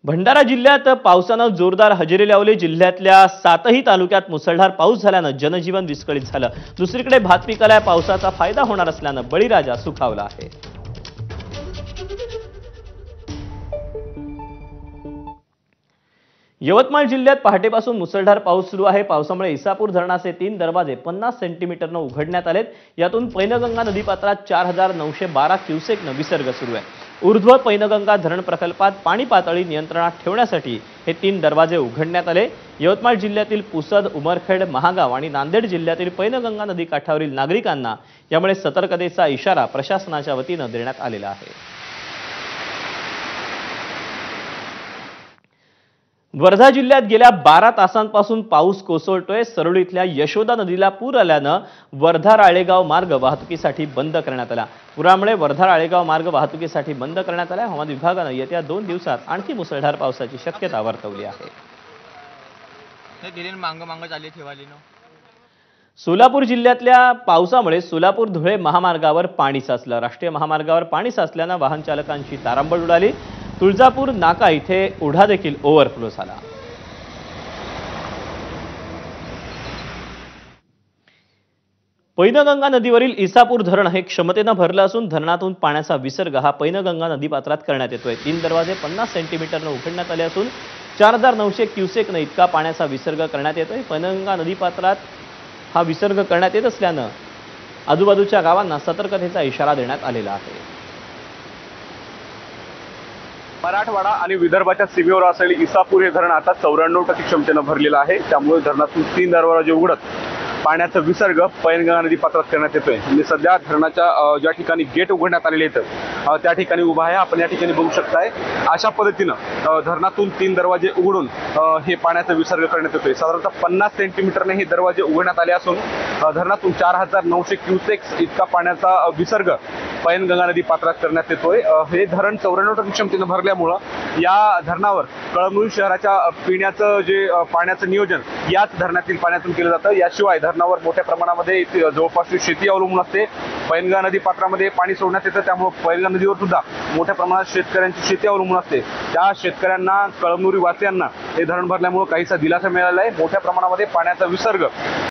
भंडारा जिल्ह्यात पावसानं जोरदार हजेरी लावली। जिल्ह्यातल्या 7ही तालुक्यात मुसळधार पाऊस झाल्यानं जनजीवन विस्कळीत झालं। दुसरीकडे भात पिकाला पावसाचा फायदा होणार असल्यानं बळीराजा सुखावला आहे। यवतमाळ जिल्ह्यात पहाटेपासून मुसळधार पाऊस सुरू आहे। पावसामुळे इसापूर धरणाचे 3 दरवाजे 50 सेंटीमीटरनं उघडण्यात आलेत। यातून पैनगंगा नदीपात्रात 4912 क्युसेकनं विसर्ग सुरू आहे। ऊर्ध्व पैनगंगा धरण प्रकल्पात पाणी पातळी नियंत्रणात ठेवण्यासाठी हे 3 दरवाजे उघडण्यात आले। यवतमाळ जिल्ह्यातील पुसद, उमरखेड, महागाव आणि नांदेड जिल्ह्यातील पैनगंगा नदी काठावरील नागरिकांना यामुळे सतर्कतेचा इशारा प्रशासनाच्या वतीनं देण्यात आलेला आहे। वर्धा जिल्ह्यात गेल्या 12 तासांपासून पाऊस कोसळतोय। सरोली इथल्या यशोदा नदीला पूर आल्यानं वर्धा-राळेगाव मार्ग वाहतुकीसाठी बंद करण्यात आला। पुरामुळे वर्धा-राळेगाव मार्ग वाहतुकीसाठी बंद करण्यात आला। हवामान विभागानं येत्या 2 दिवसात आणखी मुसळधार पावसाची शक्यता वर्तवली आहे। सोलापूर जिल्ह्यातल्या पावसामुळे सोलापूर-धुळे महामार्गावर पाणी साचलं। राष्ट्रीय महामार्गावर पाणी साचल्यानं वाहन चालकांची तारांबळ उडाली। तुळजापूर नाका इथे ओढा देखील ओव्हरफ्लो झाला। पैनगंगा नदीवरील इसापूर धरण हे क्षमतेनं भरलं असून धरणातून पाण्याचा विसर्ग हा पैनगंगा नदीपात्रात करण्यात येतोय। 3 दरवाजे 50 सेंटीमीटरनं उघडण्यात आले असून 4900 क्युसेकनं इतका पाण्याचा विसर्ग करण्यात येतोय। पैनगंगा नदीपात्रात हा विसर्ग करण्यात येत असल्यानं आजूबाजूच्या गावांना सतर्कतेचा इशारा देण्यात आलेला आहे। मराठवाडा आणि विदर्भाच्या सीमेवर असलेले इसापूर हे धरण आता 94% क्षमतेनं भरलेलं आहे। त्यामुळे धरणातून 3 दरवाजे उघडत पाण्याचा विसर्ग पैनगंगा नदी पात्रात करण्यात येतोय। म्हणजे सध्या धरणाच्या ज्या ठिकाणी गेट उघडण्यात आलेले आहेत त्या ठिकाणी उभा आहे। आपण या ठिकाणी बघू शकताय अशा पद्धतीनं धरणातून 3 दरवाजे उघडून हे पाण्याचा विसर्ग करण्यात येतोय। साधारणतः 50 सेंटीमीटरने हे दरवाजे उघडण्यात आले असून धरणातून 4900 क्युसेक्स इतका पाण्याचा विसर्ग पैनगंगा नदी पात्रात करण्यात येतोय। हे धरण 94% क्षमतेनं भरल्यामुळं या धरणावर कळमनुरी शहराच्या पिण्याचं जे पाण्याचं नियोजन याच धरणातील पाण्यातून केलं जातं। याशिवाय धरणावर मोठ्या प्रमाणामध्ये जवळपास शेती अवलंबून असते। पैनगंगा नदी पात्रामध्ये पाणी सोडण्यात येतं, त्यामुळे पैनगंगा नदीवर सुद्धा मोठ्या प्रमाणात शेतकऱ्यांची शेती अवलंबून असते। त्या शेतकऱ्यांना कळमनुरी वासियांना हे धरण भरल्यामुळे काहीसा दिलासा मिळाला आहे। मोठ्या प्रमाणामध्ये पाण्याचा विसर्ग